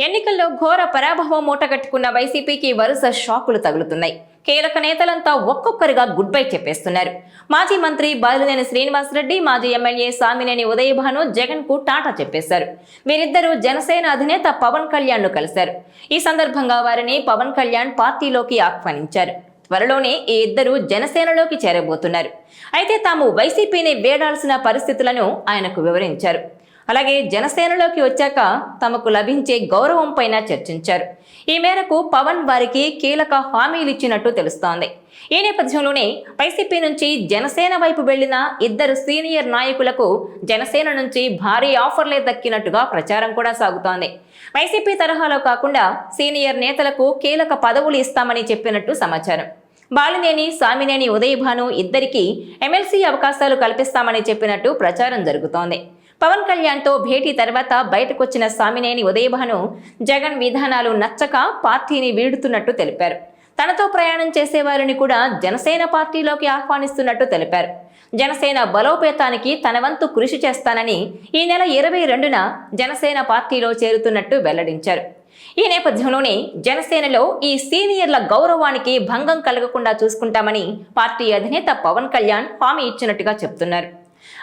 ఎన్నికల్లో ఘోర పరాభవం మూటగట్టుకున్న వైసీపీకి వరుస షాకులు తగులుతున్నాయి. కీలక నేతలంతా ఒక్కొక్కరుగా గుడ్ బై చెప్పేస్తున్నారు. మాజీ మంత్రి బాలినేని శ్రీనివాసరెడ్డి, మాజీ ఎమ్మెల్యే సామినేని ఉదయభాను జగన్ కు టాటా చెప్పేశారు. వీరిద్దరూ జనసేన అధినేత పవన్ కళ్యాణ్ ను కలిశారు. ఈ సందర్భంగా వారిని పవన్ కళ్యాణ్ పార్టీలోకి ఆహ్వానించారు. త్వరలోనే ఈ ఇద్దరు జనసేనలోకి చేరబోతున్నారు. అయితే తాము వైసీపీని వేడాల్సిన పరిస్థితులను ఆయనకు వివరించారు. అలాగే జనసేనలోకి వచ్చాక తమకు లభించే గౌరవం పైన చర్చించారు. ఈ మేరకు పవన్ వారికి కీలక హామీలు ఇచ్చినట్టు తెలుస్తోంది. ఈ నేపథ్యంలోనే వైసీపీ నుంచి జనసేన వైపు వెళ్లిన ఇద్దరు సీనియర్ నాయకులకు జనసేన నుంచి భారీ ఆఫర్లే దక్కినట్టుగా ప్రచారం కూడా సాగుతోంది. వైసీపీ తరహాలో కాకుండా సీనియర్ నేతలకు కీలక పదవులు ఇస్తామని చెప్పినట్టు సమాచారం. బాలినేని, సామినేని ఉదయభాను ఇద్దరికీ ఎమ్మెల్సీ అవకాశాలు కల్పిస్తామని చెప్పినట్టు ప్రచారం జరుగుతోంది. పవన్ కళ్యాణ్ తో భేటీ తర్వాత బయటకొచ్చిన సామినేని ఉదయభాను జగన్ విధానాలు నచ్చక పార్టీని వీడుతున్నట్టు తెలిపారు. తనతో ప్రయాణం చేసేవారిని కూడా జనసేన పార్టీలోకి ఆహ్వానిస్తున్నట్టు తెలిపారు. జనసేన బలోపేతానికి తన వంతు కృషి చేస్తానని ఈ నెల 22న జనసేన పార్టీలో చేరుతున్నట్టు వెల్లడించారు. ఈ నేపథ్యంలోనే జనసేనలో ఈ సీనియర్ల గౌరవానికి భంగం కలగకుండా చూసుకుంటామని పార్టీ అధినేత పవన్ కళ్యాణ్ హామీ ఇచ్చినట్టుగా చెప్తున్నారు.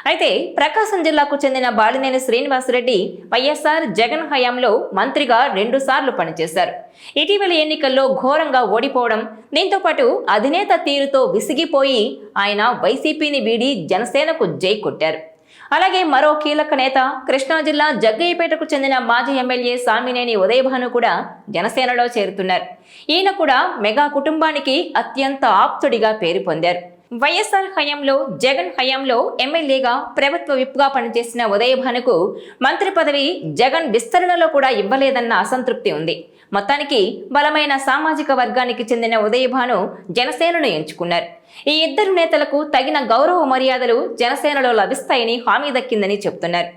అయితే ప్రకాశం జిల్లాకు చెందిన బాలినేని శ్రీనివాసరెడ్డి వైఎస్ఆర్ జగన్ హయాంలో మంత్రిగా 2 సార్లు పనిచేశారు. ఇటీవల ఎన్నికల్లో ఘోరంగా ఓడిపోవడం, దీంతో పాటు అధినేత తీరుతో విసిగిపోయి ఆయన వైసీపీని వీడి జనసేనకు జై కొట్టారు. అలాగే మరో కీలక నేత కృష్ణా జిల్లా జగ్గయ్యపేటకు చెందిన మాజీ ఎమ్మెల్యే సామినేని ఉదయభాను కూడా జనసేనలో చేరుతున్నారు. ఈయన కూడా మెగా కుటుంబానికి అత్యంత ఆప్తుడిగా పేరు పొందారు. వైఎస్ఆర్ హయాంలో, జగన్ హయాంలో ఎమ్మెల్యేగా, ప్రభుత్వ విప్గా పనిచేసిన ఉదయభానుకు మంత్రి పదవి జగన్ విస్తరణలో కూడా ఇవ్వలేదన్న అసంతృప్తి ఉంది. మొత్తానికి బలమైన సామాజిక వర్గానికి చెందిన ఉదయభాను జనసేనను ఎంచుకున్నారు. ఈ ఇద్దరు నేతలకు తగిన గౌరవ మర్యాదలు జనసేనలో లభిస్తాయని హామీ దక్కిందని చెప్తున్నారు.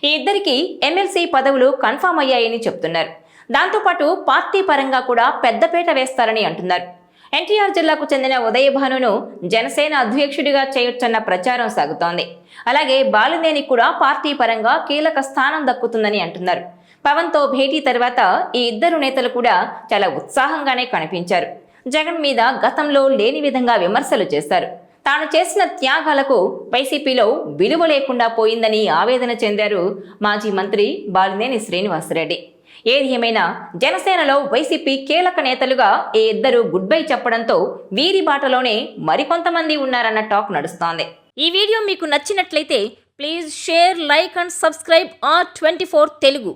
ఈ ఇద్దరికి ఎమ్మెల్సీ పదవులు కన్ఫామ్ అయ్యాయని చెప్తున్నారు. దాంతోపాటు పార్టీ పరంగా కూడా పెద్దపీట వేస్తారని అంటున్నారు. ఎన్టీఆర్ జిల్లాకు చెందిన ఉదయభానును జనసేన అధ్యక్షుడిగా చేయొచ్చన్న ప్రచారం సాగుతోంది. అలాగే బాలినేని కూడా పార్టీ పరంగా కీలక స్థానం దక్కుతుందని అంటున్నారు. పవన్ తో భేటీ తర్వాత ఈ ఇద్దరు నేతలు కూడా చాలా ఉత్సాహంగానే కనిపించారు. జగన్ మీద గతంలో లేని విధంగా విమర్శలు చేశారు. తాను చేసిన త్యాగాలకు వైసీపీలో విలువ లేకుండా పోయిందని ఆవేదన చెందారు మాజీ మంత్రి బాలినేని శ్రీనివాసరెడ్డి. ఏది ఏమైనా జనసేనలో వైసీపీ కీలక నేతలుగా ఈ ఇద్దరు గుడ్ బై చెప్పడంతో వీరి బాటలోనే మరికొంతమంది ఉన్నారన్న టాక్ నడుస్తోంది. ఈ వీడియో మీకు నచ్చినట్లయితే please share, like and subscribe R24 Telugu.